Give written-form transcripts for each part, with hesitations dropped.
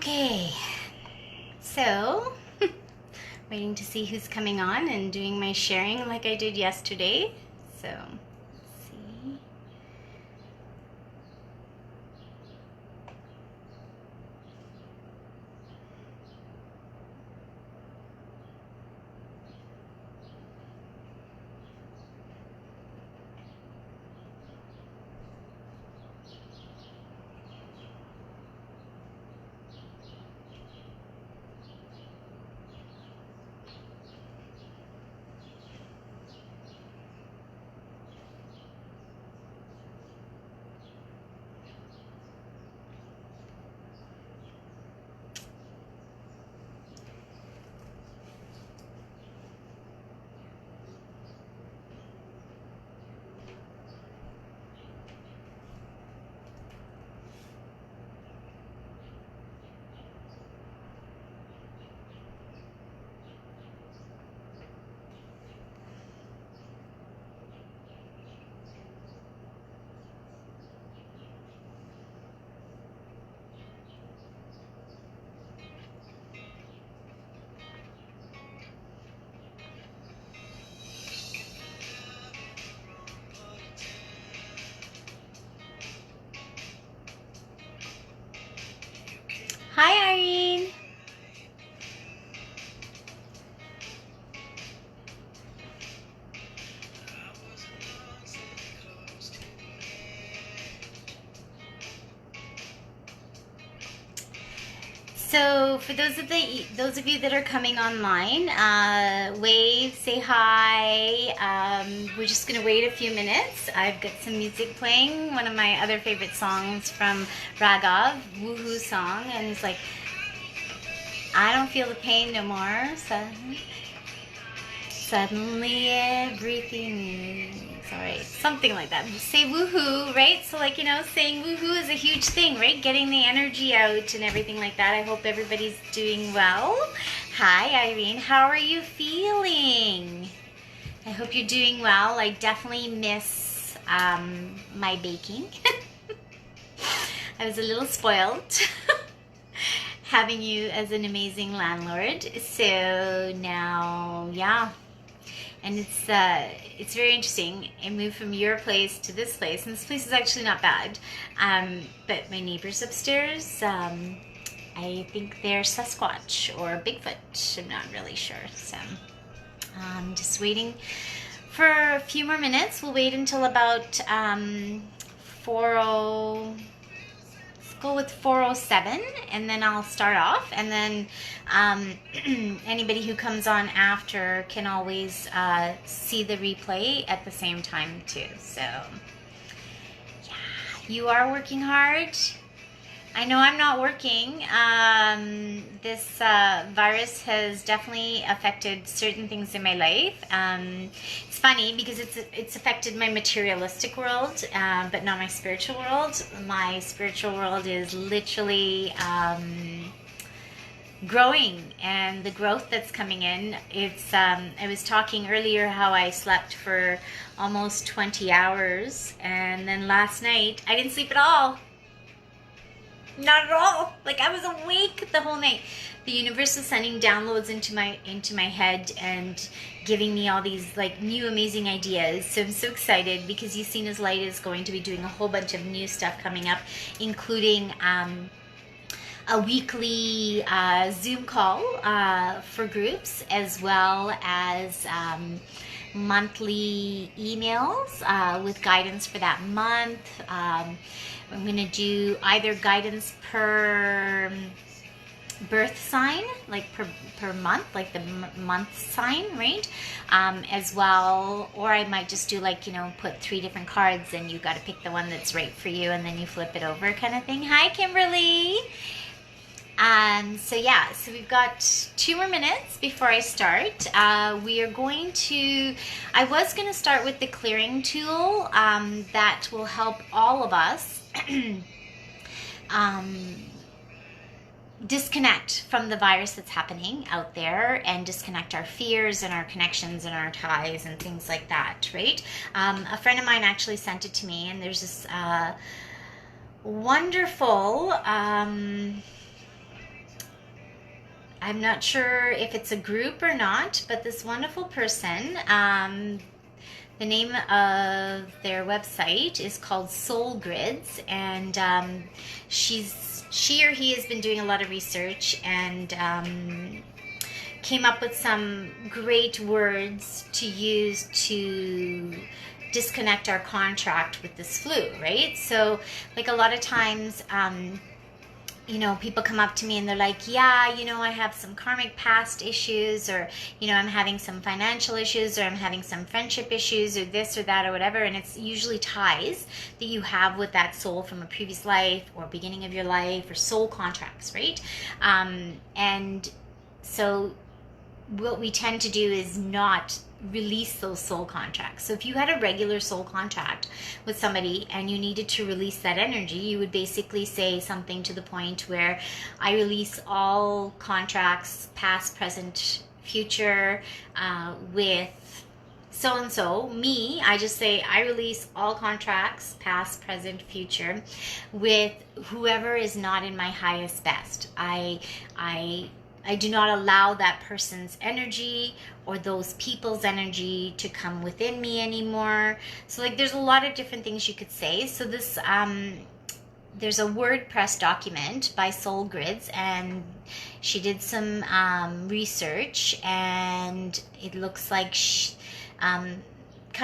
Okay, so waiting to see who's coming on and doing my sharing like I did yesterday. So, let's see. Hi, Irene. So, for those of you that are coming online, wave, say hi. We're just gonna wait a few minutes. I've got some music playing. One of my other favorite songs from Raghav, Woohoo song, and it's like, I don't feel the pain no more. Suddenly everything is alright. Something like that. Say woohoo, right? So like, saying woohoo is a huge thing, right? Getting the energy out and everything like that. I hope everybody's doing well. Hi, Irene. How are you feeling? I hope you're doing well. I definitely miss my baking. I was a little spoiled. Having you as an amazing landlord. So now, yeah. And it's very interesting. I moved from your place to this place, and this place is actually not bad. But my neighbors upstairs, I think they're Sasquatch or Bigfoot. I'm not really sure. So I'm just waiting for a few more minutes. We'll wait until about 4:00. Go with 4:07, and then I'll start off, and then anybody who comes on after can always see the replay at the same time too. So yeah, you are working hard. I know I'm not working. This virus has definitely affected certain things in my life. It's funny because it's affected my materialistic world, but not my spiritual world. My spiritual world is literally growing, and the growth that's coming in. It's I was talking earlier how I slept for almost 20 hours, and then last night I didn't sleep at all. Not at all. Like, I was awake the whole night. The universe is sending downloads into my head and giving me all these like new amazing ideas. So I'm so excited because You've Seen As Light is going to be doing a whole bunch of new stuff coming up, including a weekly Zoom call for groups, as well as monthly emails with guidance for that month. I'm going to do either guidance per birth sign, like per month, like the month sign, right? As well, or I might just do like, put 3 different cards and you got to pick the one that's right for you, and then you flip it over kind of thing. Hi, Kimberly. So yeah, so we've got 2 more minutes before I start. We are going to, I was going to start with the clearing tool that will help all of us disconnect from the virus that's happening out there, and disconnect our fears and our connections and our ties and things like that, right? A friend of mine actually sent it to me, and there's this wonderful I'm not sure if it's a group or not, but this wonderful person, the name of their website is called Soul Grids, and she or he has been doing a lot of research and came up with some great words to use to disconnect our contract with this flu, right? So, like, a lot of times, you know, people come up to me and they're like, yeah, you know, I have some karmic past issues, or, you know, I'm having some financial issues, or I'm having some friendship issues, or this or that or whatever. And it's usually ties that you have with that soul from a previous life or beginning of your life, or soul contracts, right? And so what we tend to do is not release those soul contracts. So if you had a regular soul contract with somebody and you needed to release that energy, you would basically say something to the point where I release all contracts, past, present, future, with so-and-so. Me, I just say I release all contracts, past, present, future, with whoever is not in my highest best. I do not allow that person's energy or those people's energy to come within me anymore. So, like, there's a lot of different things you could say. So this, there's a WordPress document by Soul Grids, and she did some research, and it looks like she kind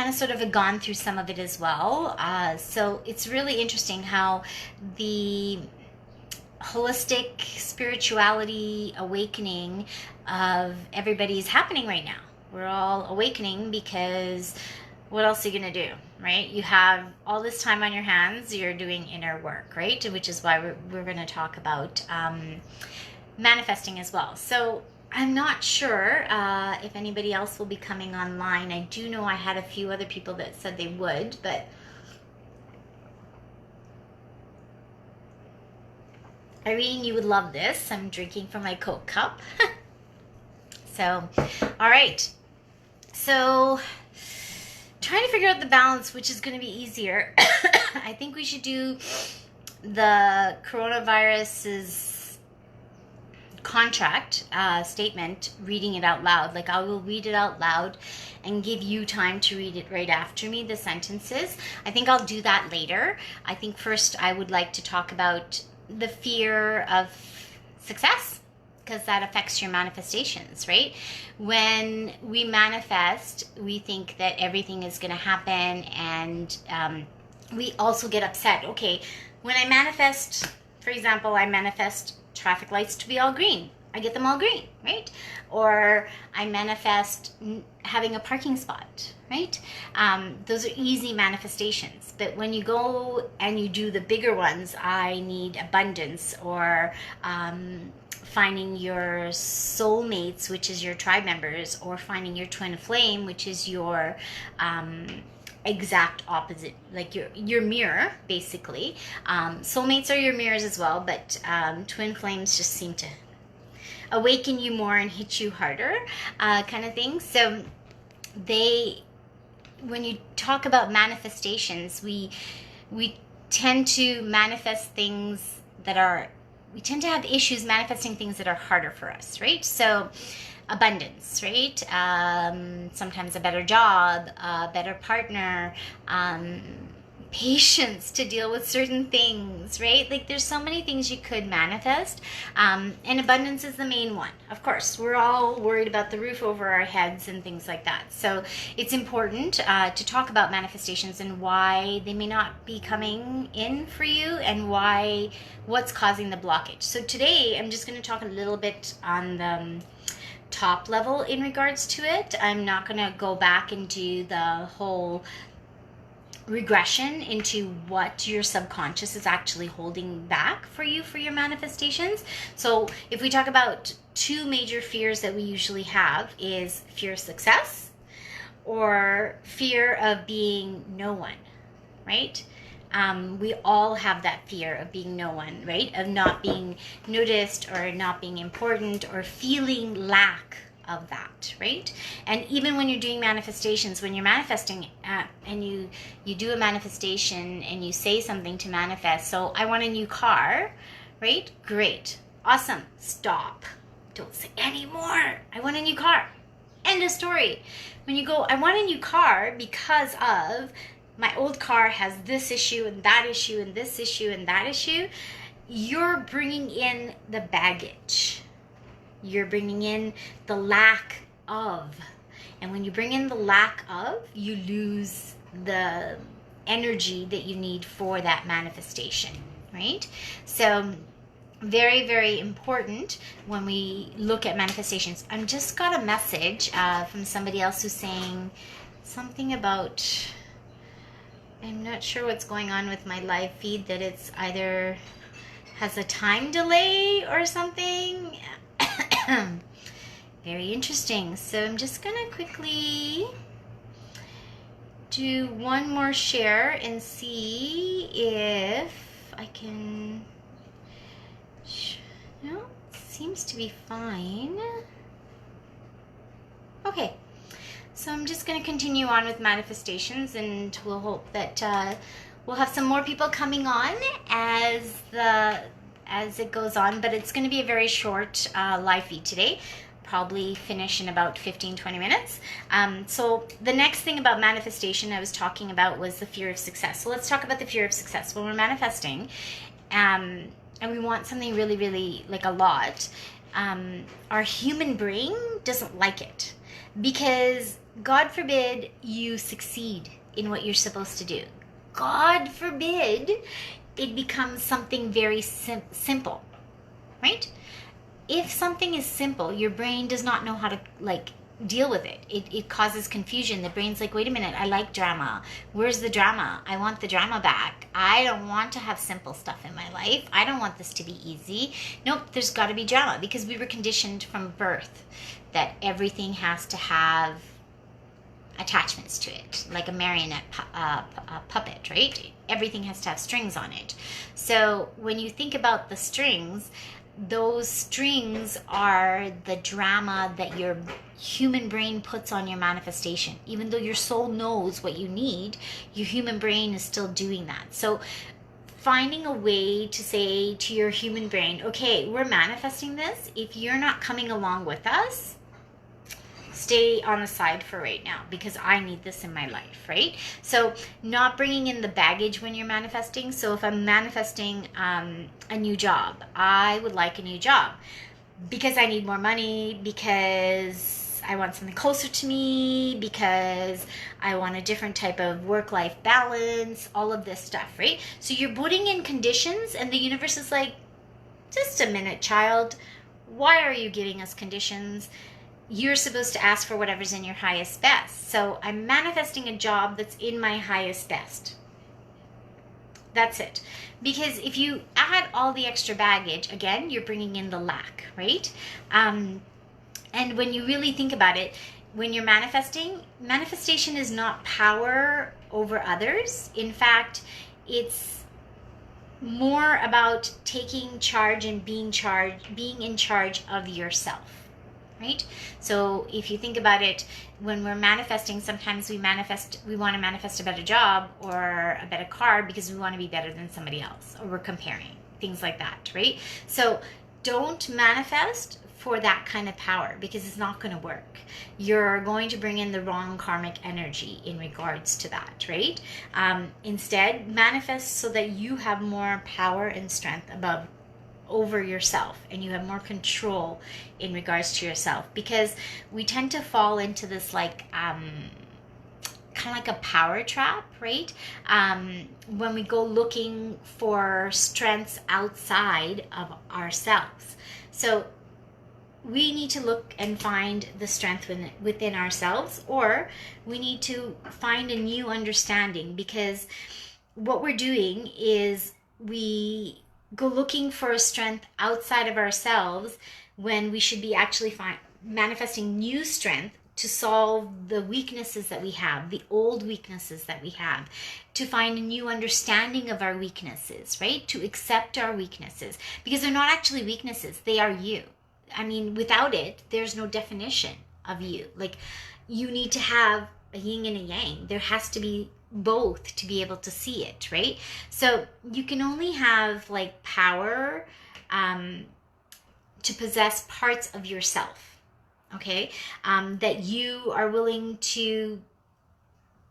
of sort of gone through some of it as well. So it's really interesting how the holistic spirituality awakening of everybody is happening right now. We're all awakening because what else are you going to do, right? You have all this time on your hands, you're doing inner work, right? Which is why we're going to talk about manifesting as well. So I'm not sure if anybody else will be coming online. I do know I had a few other people that said they would, but Irene, you would love this. I'm drinking from my Coke cup. So, all right. So, trying to figure out the balance, which is going to be easier. I think we should do the coronavirus's contract statement, reading it out loud. Like, I will read it out loud and give you time to read it right after me, the sentences. I think I'll do that later. I think first I would like to talk about the fear of success, because that affects your manifestations, right? When we manifest, we think that everything is going to happen, and we also get upset. Okay, when I manifest, for example, I manifest traffic lights to be all green. I get them all green, right? Or I manifest having a parking spot, right? Those are easy manifestations. But when you go and you do the bigger ones, I need abundance, or finding your soulmates, which is your tribe members, or finding your twin flame, which is your exact opposite, like your mirror, basically. Soulmates are your mirrors as well, but twin flames just seem to awaken you more and hit you harder, kind of thing. So when you talk about manifestations, we tend to manifest things we tend to have issues manifesting things that are harder for us, right? So abundance, right? Sometimes a better job, a better partner, patience to deal with certain things, right? Like, there's so many things you could manifest, and abundance is the main one. Of course, we're all worried about the roof over our heads and things like that. So it's important to talk about manifestations and why they may not be coming in for you, and what's causing the blockage. So today I'm just going to talk a little bit on the top level in regards to it. I'm not going to go back and do the whole regression into what your subconscious is actually holding back for you for your manifestations. So if we talk about two major fears that we usually have, is fear of success or fear of being no one, right? We all have that fear of being no one, right? Of not being noticed, or not being important, or feeling lack of that, right? And even when you're doing manifestations, when you're manifesting and you do a manifestation and you say something to manifest, so I want a new car, right? Great, awesome, stop. Don't say anymore. I want a new car. End of story. When you go, I want a new car because of my old car has this issue and that issue and this issue and that issue, you're bringing in the baggage. You're bringing in the lack of. And when you bring in the lack of, you lose the energy that you need for that manifestation, right? So very, very important when we look at manifestations. I'm just got a message from somebody else who's saying something about, I'm not sure what's going on with my live feed, that it's either has a time delay or something. Very interesting. So I'm just gonna quickly do one more share and see if I can. No, seems to be fine. Okay, so I'm just going to continue on with manifestations, and we'll hope that we'll have some more people coming on as it goes on. But it's going to be a very short live feed today. Probably finish in about 15-20 minutes. So the next thing about manifestation I was talking about was the fear of success. So let's talk about the fear of success. When we're manifesting, and we want something really, really like a lot, our human brain doesn't like it, because God forbid you succeed in what you're supposed to do. God forbid it becomes something very simple, right? If something is simple, your brain does not know how to deal with it. It causes confusion. The brain's like, wait a minute, I like drama. Where's the drama? I want the drama back. I don't want to have simple stuff in my life. I don't want this to be easy. Nope, there's got to be drama, because we were conditioned from birth that everything has to have attachments to it, like a marionette puppet, right? Everything has to have strings on it. So when you think about the strings, those strings are the drama that your human brain puts on your manifestation. Even though your soul knows what you need, your human brain is still doing that. So finding a way to say to your human brain, okay, we're manifesting this. If you're not coming along with us, stay on the side for right now, because I need this in my life, right? So not bringing in the baggage when you're manifesting. So if I'm manifesting a new job, I would like a new job because I need more money, because I want something closer to me, because I want a different type of work-life balance, all of this stuff, right? So you're putting in conditions, and the universe is like, just a minute, child. Why are you giving us conditions? You're supposed to ask for whatever's in your highest best. So I'm manifesting a job that's in my highest best. That's it. Because if you add all the extra baggage, again, you're bringing in the lack, right? And when you really think about it, when you're manifesting, manifestation is not power over others. In fact, it's more about taking charge and being in charge of yourself. Right? So if you think about it, when we're manifesting, sometimes we want to manifest a better job or a better car because we want to be better than somebody else, or we're comparing, things like that, right? So don't manifest for that kind of power, because it's not going to work. You're going to bring in the wrong karmic energy in regards to that, right? Instead, manifest so that you have more power and strength over yourself, and you have more control in regards to yourself, because we tend to fall into this kind of like a power trap, right? When we go looking for strengths outside of ourselves. So we need to look and find the strength within ourselves, or we need to find a new understanding, because what we're doing is we go looking for a strength outside of ourselves when we should be actually manifesting new strength to solve the weaknesses that we have, the old weaknesses that we have, to find a new understanding of our weaknesses, right? To accept our weaknesses, because they're not actually weaknesses, they are you. I mean, without it, there's no definition of you. Like, you need to have a yin and a yang. There has to be both to be able to see it, right? So you can only have like power to possess parts of yourself, okay, that you are willing to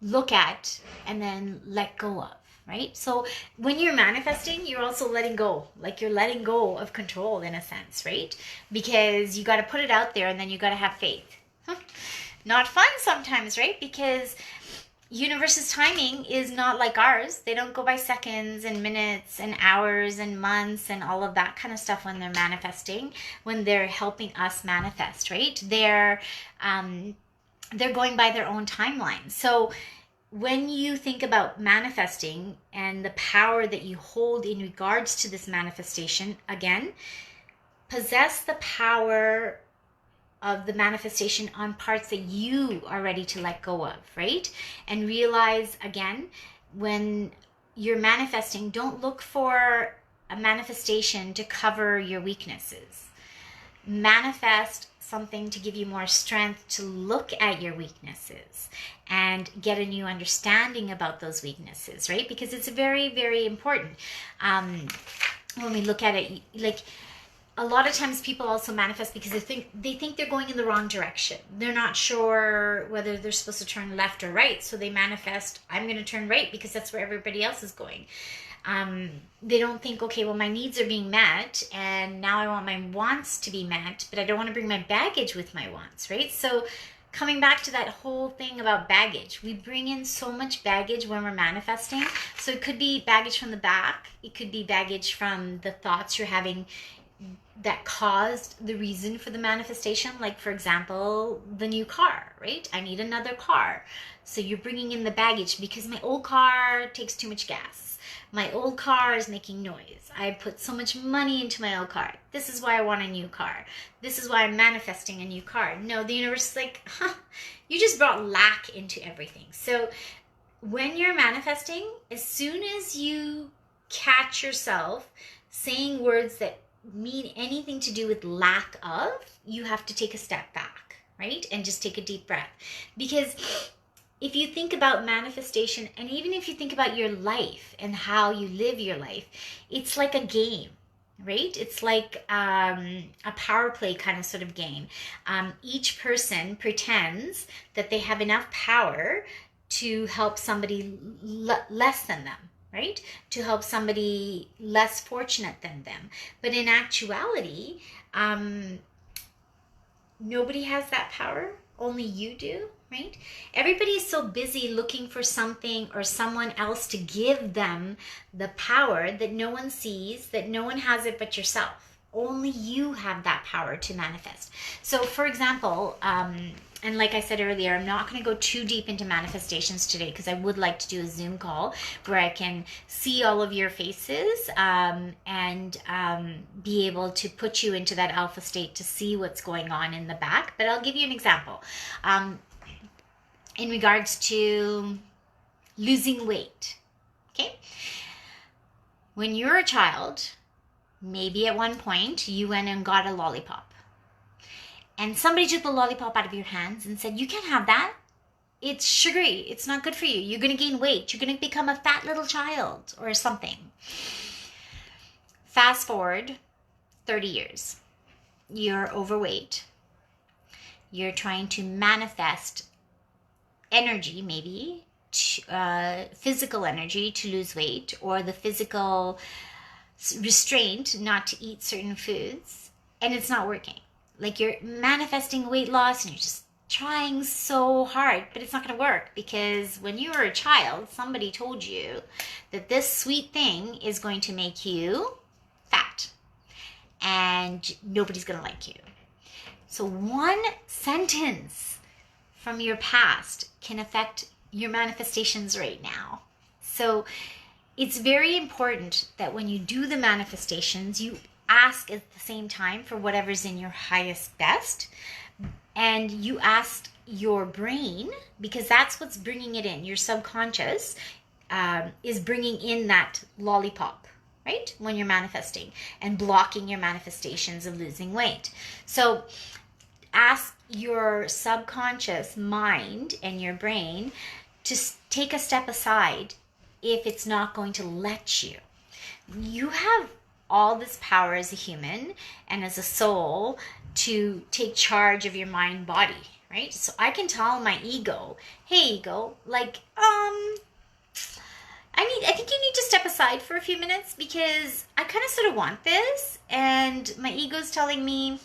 look at and then let go of, right? So when you're manifesting, you're also letting go, like you're letting go of control in a sense, right? Because you got to put it out there and then you got to have faith. Not fun sometimes, right? Because universe's timing is not like ours. They don't go by seconds and minutes and hours and months and all of that kind of stuff when they're manifesting, when they're helping us manifest, right? They're going by their own timeline. So when you think about manifesting and the power that you hold in regards to this manifestation, again, possess the power of the manifestation on parts that you are ready to let go of, right? And realize, again, when you're manifesting, don't look for a manifestation to cover your weaknesses. Manifest something to give you more strength to look at your weaknesses and get a new understanding about those weaknesses, right? Because it's very, very important. When we look at it, like, a lot of times people also manifest because they think they're going in the wrong direction. They're not sure whether they're supposed to turn left or right. So they manifest, I'm going to turn right because that's where everybody else is going. They don't think, okay, well, my needs are being met and now I want my wants to be met, but I don't want to bring my baggage with my wants, right? So coming back to that whole thing about baggage, we bring in so much baggage when we're manifesting. So it could be baggage from the back. It could be baggage from the thoughts you're having that caused the reason for the manifestation. Like, for example, the new car, right? I need another car. So you're bringing in the baggage because my old car takes too much gas. My old car is making noise. I put so much money into my old car. This is why I want a new car. This is why I'm manifesting a new car. No, the universe is like, you just brought lack into everything. So when you're manifesting, as soon as you catch yourself saying words that mean anything to do with lack of, you have to take a step back, right? And just take a deep breath. Because if you think about manifestation, and even if you think about your life and how you live your life, it's like a game, right? It's like a power play kind of sort of game. Each person pretends that they have enough power to help somebody less than them, right? To help somebody less fortunate than them. But in actuality, nobody has that power. Only you do, right? Everybody is so busy looking for something or someone else to give them the power that no one sees, that no one has it but yourself. Only you have that power to manifest. So, for example, and like I said earlier, I'm not going to go too deep into manifestations today because I would like to do a Zoom call where I can see all of your faces and be able to put you into that alpha state to see what's going on in the back. But I'll give you an example. In regards to losing weight, okay? When you're a child, maybe at one point you went and got a lollipop. And somebody took the lollipop out of your hands and said, you can't have that. It's sugary. It's not good for you. You're going to gain weight. You're going to become a fat little child or something. Fast forward 30 years. You're overweight. You're trying to manifest energy, maybe, physical energy to lose weight, or the physical restraint not to eat certain foods, and it's not working. Like, you're manifesting weight loss and you're just trying so hard, but it's not going to work because when you were a child, somebody told you that this sweet thing is going to make you fat and nobody's going to like you. So one sentence from your past can affect your manifestations right now. So it's very important that when you do the manifestations, you ask at the same time for whatever's in your highest best, and you ask your brain, because that's what's bringing it in. Your subconscious is bringing in that lollipop, right? When you're manifesting and blocking your manifestations of losing weight. So ask your subconscious mind and your brain to take a step aside if it's not going to let you. You have all this power as a human and as a soul to take charge of your mind body, right? So I can tell my ego, hey ego, like, I think you need to step aside for a few minutes because I kind of sort of want this, and my ego's telling me,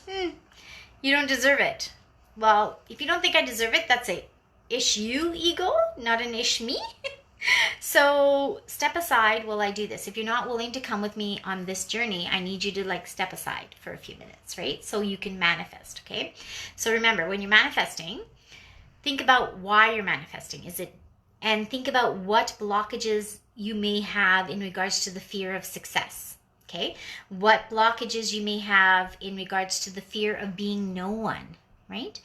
you don't deserve it. Well, if you don't think I deserve it, that's a ish you ego, not an ish me. So step aside while I do this. If you're not willing to come with me on this journey, I need you to like step aside for a few minutes, right? So you can manifest, okay? So remember, when you're manifesting, think about why you're manifesting. And think about what blockages you may have in regards to the fear of success, okay? What blockages you may have in regards to the fear of being no one, right?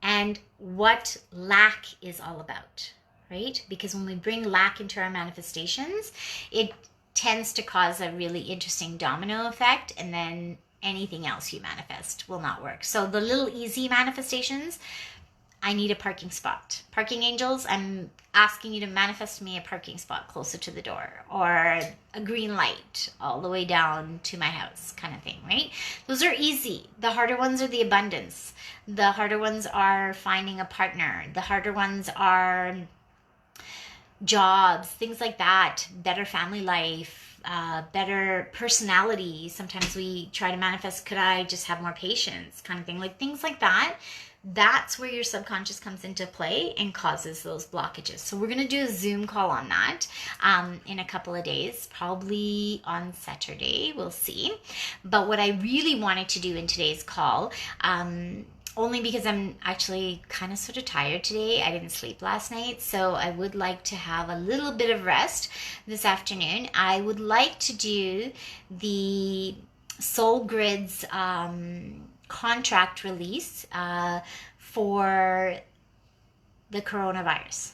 And what lack is all about, right? Because when we bring lack into our manifestations, it tends to cause a really interesting domino effect, and then anything else you manifest will not work. So the little easy manifestations, I need a parking spot. Parking angels, I'm asking you to manifest me a parking spot closer to the door, or a green light all the way down to my house, kind of thing, right? Those are easy. The harder ones are the abundance. The harder ones are finding a partner. The harder ones are jobs, things like that, better family life, better personality. Sometimes we try to manifest, could I just have more patience, kind of thing, like things like that. That's where your subconscious comes into play and causes those blockages. So we're going to do a Zoom call on that in a couple of days, probably on Saturday, we'll see. But what I really wanted to do in today's call, only because I'm actually kind of sort of tired today. I didn't sleep last night, so I would like to have a little bit of rest this afternoon. I would like to do the Soul Grid's contract release for the coronavirus.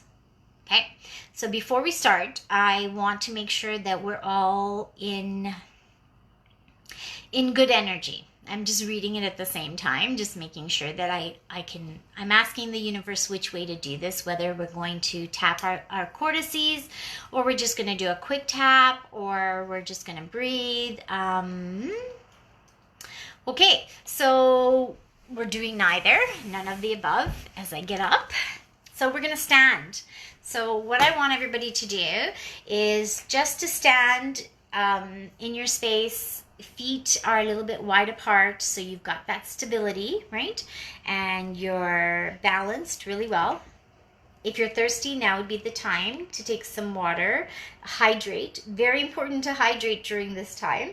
Okay, so before we start, I want to make sure that we're all in good energy. I'm just reading it at the same time, just making sure that I'm asking the universe which way to do this, whether we're going to tap our cortices, or we're just going to do a quick tap, or we're just going to breathe. Okay, so we're doing neither, none of the above as I get up. So we're going to stand. So what I want everybody to do is just to stand in your space. Feet are a little bit wide apart, so you've got that stability, right? And you're balanced really well. If you're thirsty, now would be the time to take some water. Hydrate. Very important to hydrate during this time.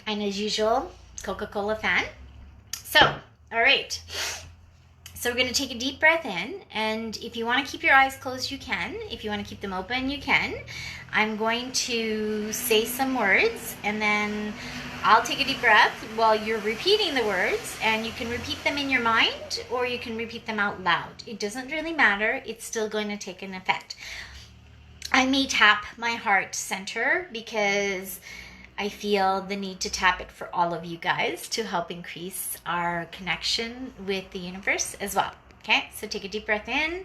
And as usual, Coca-Cola fan. So, all right. So we're going to take a deep breath in, and if you want to keep your eyes closed, you can. If you want to keep them open, you can. I'm going to say some words, and then I'll take a deep breath while you're repeating the words, and you can repeat them in your mind, or you can repeat them out loud. It doesn't really matter. It's still going to take an effect. I may tap my heart center because I feel the need to tap it for all of you guys to help increase our connection with the universe as well. Okay, so take a deep breath in,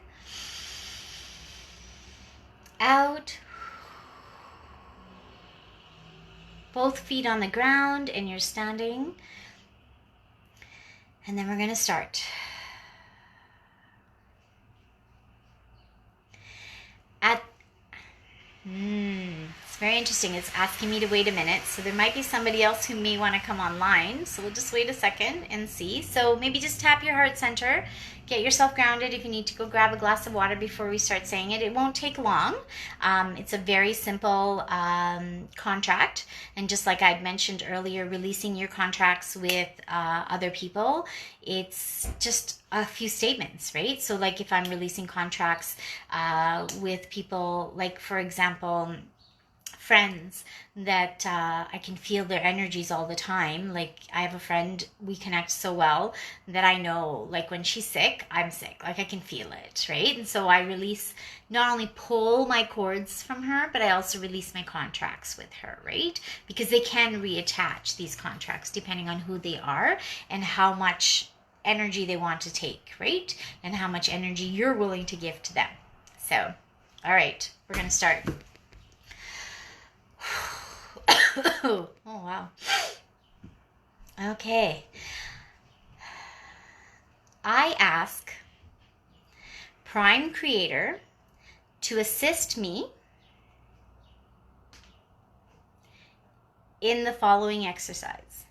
out, both feet on the ground, and you're standing. And then we're going to start. It's very interesting. It's asking me to wait a minute. So there might be somebody else who may want to come online. So we'll just wait a second and see. So maybe just tap your heart center. Get yourself grounded. If you need to go grab a glass of water before we start saying it, it won't take long. It's a very simple contract. And just like I'd mentioned earlier, releasing your contracts with other people, it's just a few statements, right? So like if I'm releasing contracts with people, like for example, friends that I can feel their energies all the time. Like I have a friend, we connect so well that I know like when she's sick, I'm sick. Like I can feel it, right? And so I release, not only pull my cords from her, but I also release my contracts with her, right? Because they can reattach these contracts depending on who they are and how much energy they want to take, right? And how much energy you're willing to give to them. So, all right, we're going to start. Oh, wow. Okay. I ask Prime Creator to assist me in the following exercise.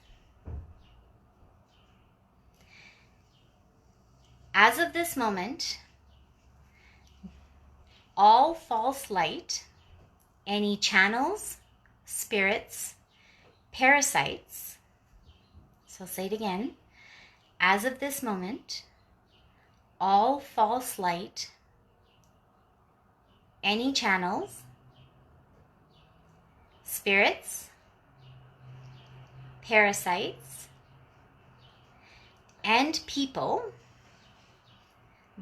As of this moment, all false light, any channels, spirits, parasites, so I'll say it again. As of this moment, all false light, any channels, spirits, parasites, and people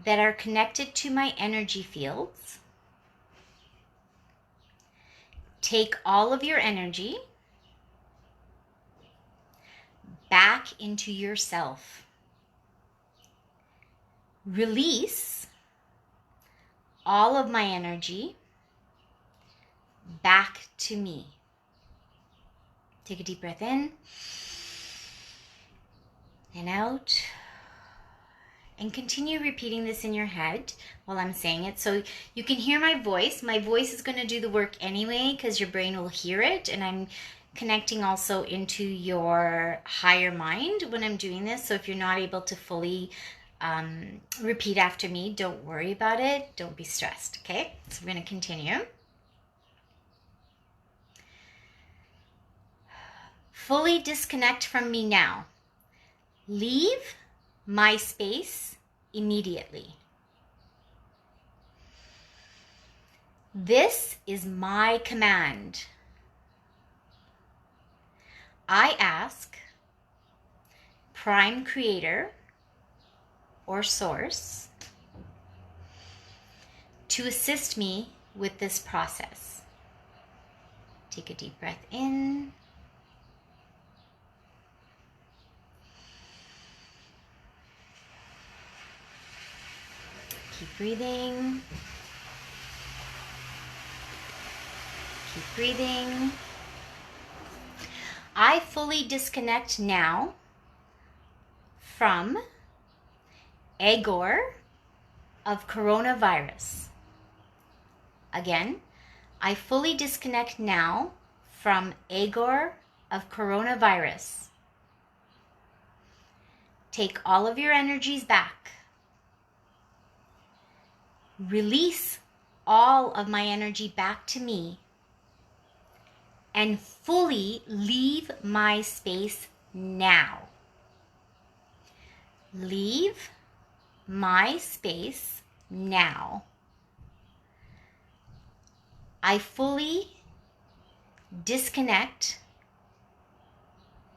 that are connected to my energy fields, take all of your energy back into yourself. Release all of my energy back to me. Take a deep breath in and out. And continue repeating this in your head while I'm saying it. So you can hear my voice. My voice is going to do the work anyway because your brain will hear it. And I'm connecting also into your higher mind when I'm doing this. So if you're not able to fully repeat after me, don't worry about it. Don't be stressed, okay? So we're going to continue. Fully disconnect from me now. Leave my space immediately. This is my command. I ask Prime Creator or Source to assist me with this process. Take a deep breath in. Keep breathing. Keep breathing. I fully disconnect now from Egor of coronavirus. Again, I fully disconnect now from Egor of coronavirus. Take all of your energies back. Release all of my energy back to me and fully leave my space now. Leave my space now. I fully disconnect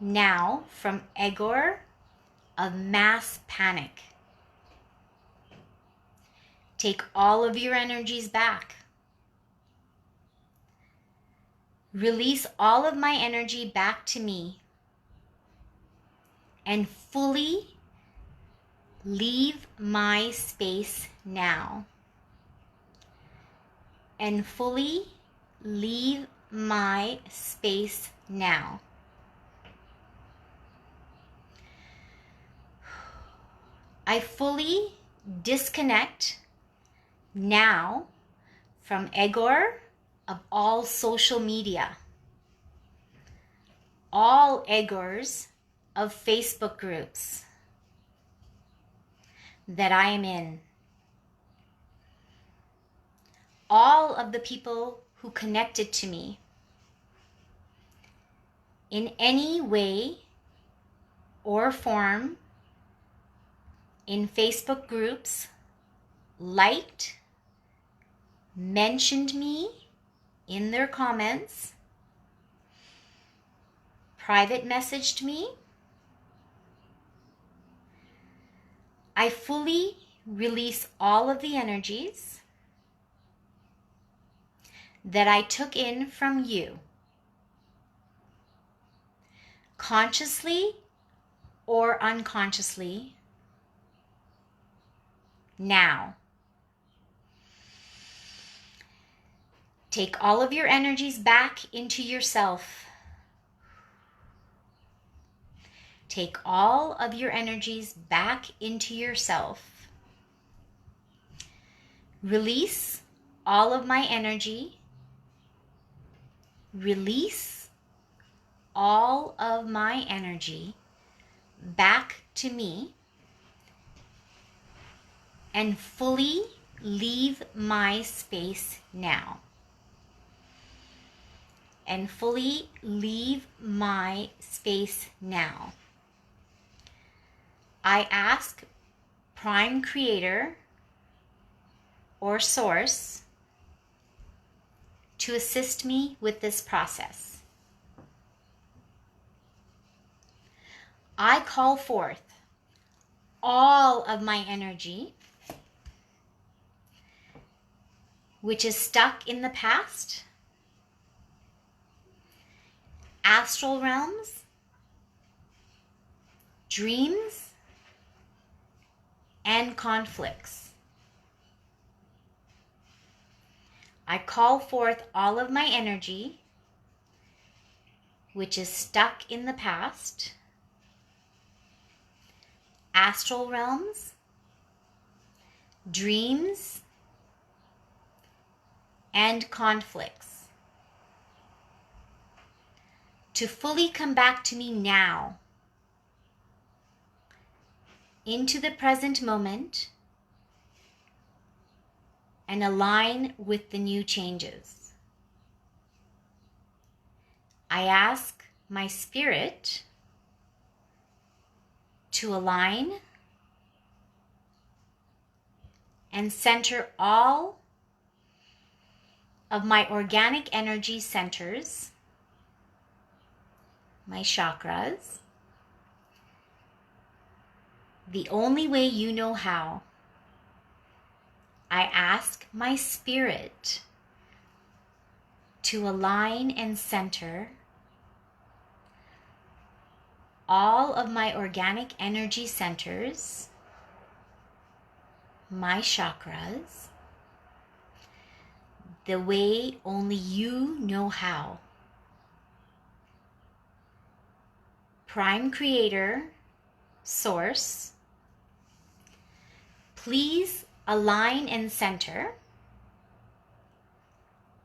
now from Egor of mass panic. Take all of your energies back. Release all of my energy back to me and fully leave my space now. And fully leave my space now. I fully disconnect now from Egor of all social media, all Egors of Facebook groups that I am in, all of the people who connected to me in any way or form in Facebook groups, liked, mentioned me in their comments, private messaged me. I fully release all of the energies that I took in from you, consciously or unconsciously, now. Take all of your energies back into yourself. take all of your energies back into yourself. Release all of my energy. Release all of my energy back to me and fully leave my space now. And fully leave my space now. I ask Prime Creator or Source to assist me with this process. I call forth all of my energy which is stuck in the past, astral realms, dreams, and conflicts. I call forth all of my energy which is stuck in the past, astral realms, dreams, and conflicts to fully come back to me now, into the present moment, and align with the new changes. I ask my spirit to align and center all of my organic energy centers, my chakras, the only way you know how. I ask my spirit to align and center all of my organic energy centers, my chakras, the way only you know how. Prime Creator, Source, please align and center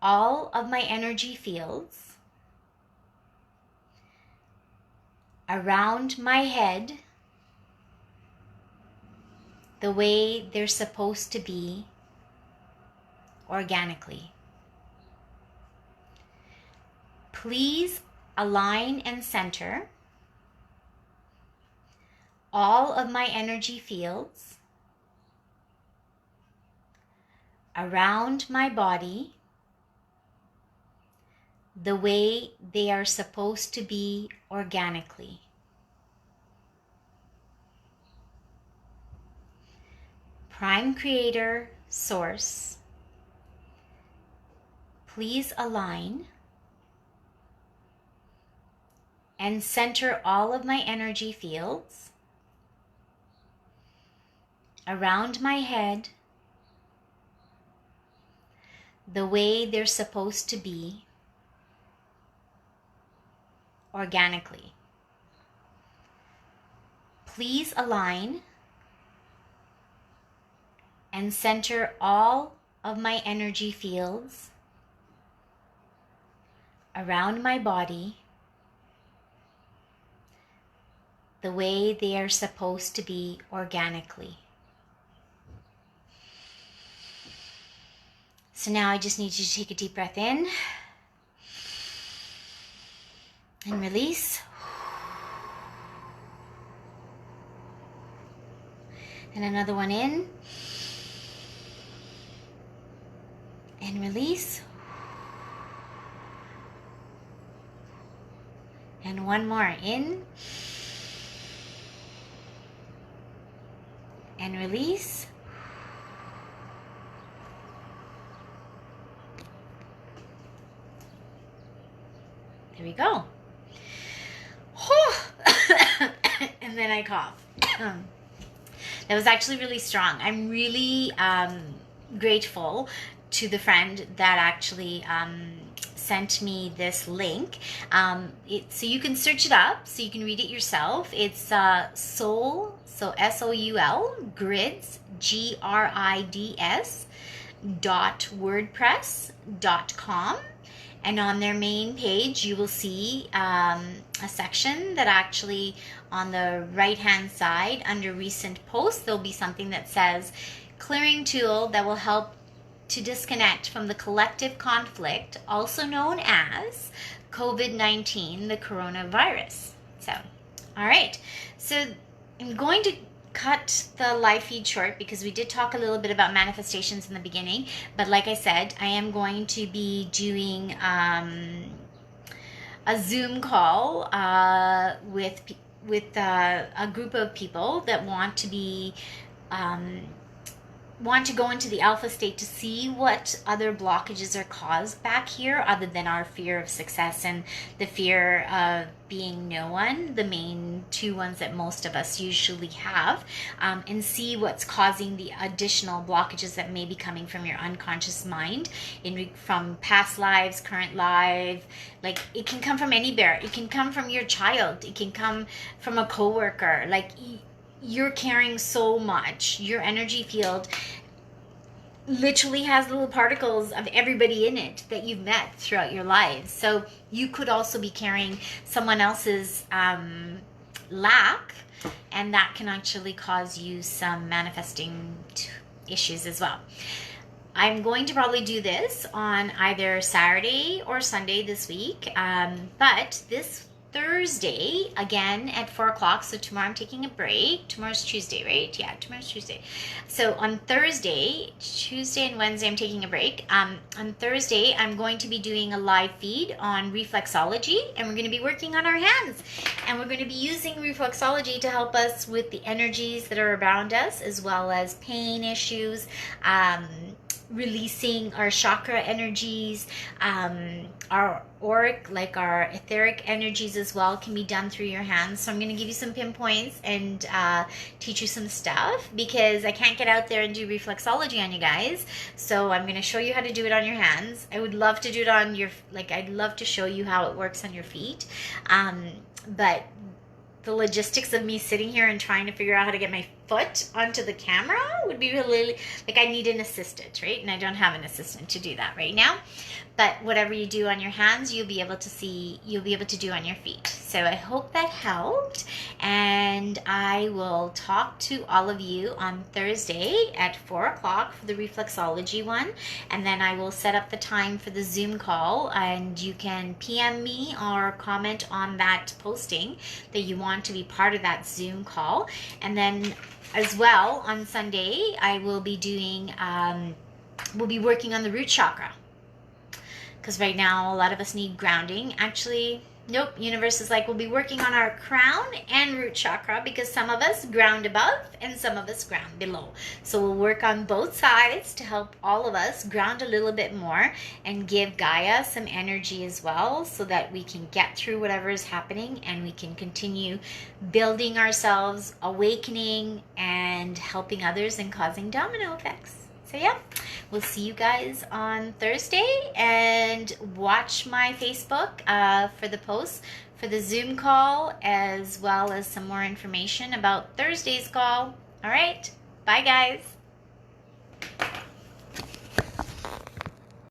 all of my energy fields around my head the way they're supposed to be organically. Please align and center all of my energy fields around my body the way they are supposed to be organically. Prime Creator, Source, please align and center all of my energy fields around my head the way they're supposed to be organically. Please align and center all of my energy fields around my body the way they are supposed to be organically. So now I just need you to take a deep breath in and release. And another one in and release. And one more in and release. There we go. And then I cough. That was actually really strong. I'm really grateful to the friend that actually sent me this link. So you can search it up, so you can read it yourself. It's Soul, so SOUL, grids, GRIDS, .wordpress.com. And on their main page, you will see a section that actually on the right-hand side under recent posts, there'll be something that says clearing tool that will help to disconnect from the collective conflict, also known as COVID-19, the coronavirus. So, all right. So I'm going to cut the live feed short because we did talk a little bit about manifestations in the beginning, but like I said, I am going to be doing a Zoom call with a group of people that want to go into the alpha state to see what other blockages are caused back here other than our fear of success and the fear of being no one, the main two ones that most of us usually have, and see what's causing the additional blockages that may be coming from your unconscious mind, from past lives, current life. Like, it can come from anywhere. It can come from your child. It can come from a coworker. Like, you're carrying so much. Your energy field literally has little particles of everybody in it that you've met throughout your lives. So you could also be carrying someone else's lack, and that can actually cause you some manifesting issues as well. I'm going to probably do this on either Saturday or Sunday this week, but this Thursday, again at 4 o'clock. So tomorrow I'm taking a break. Tomorrow's Tuesday, right? Yeah, tomorrow's Tuesday. So on Thursday, Tuesday and Wednesday, I'm taking a break. On Thursday, I'm going to be doing a live feed on reflexology, and we're going to be working on our hands. And we're going to be using reflexology to help us with the energies that are around us, as well as pain issues, releasing our chakra energies, our auric, like our etheric energies as well, can be done through your hands. So I'm going to give you some pinpoints and teach you some stuff, because I can't get out there and do reflexology on you guys. So I'm going to show you how to do it on your hands. I would love to do it on your, I'd love to show you how it works on your feet. But the logistics of me sitting here and trying to figure out how to get my foot onto the camera would be really, I need an assistant, right? And I don't have an assistant to do that right now. But whatever you do on your hands, you'll be able to do on your feet. So I hope that helped, and I will talk to all of you on Thursday at 4 o'clock for the reflexology one, and then I will set up the time for the Zoom call, and you can PM me or comment on that posting that you want to be part of that Zoom call. And then as well on Sunday, I will be doing, we'll be working on the root chakra. Because right now, a lot of us need grounding. Actually, nope, universe is like, we'll be working on our crown and root chakra, because some of us ground above and some of us ground below. So we'll work on both sides to help all of us ground a little bit more and give Gaia some energy as well, so that we can get through whatever is happening and we can continue building ourselves, awakening, and helping others and causing domino effects. So yeah, we'll see you guys on Thursday, and watch my Facebook for the posts for the Zoom call, as well as some more information about Thursday's call. All right, bye guys.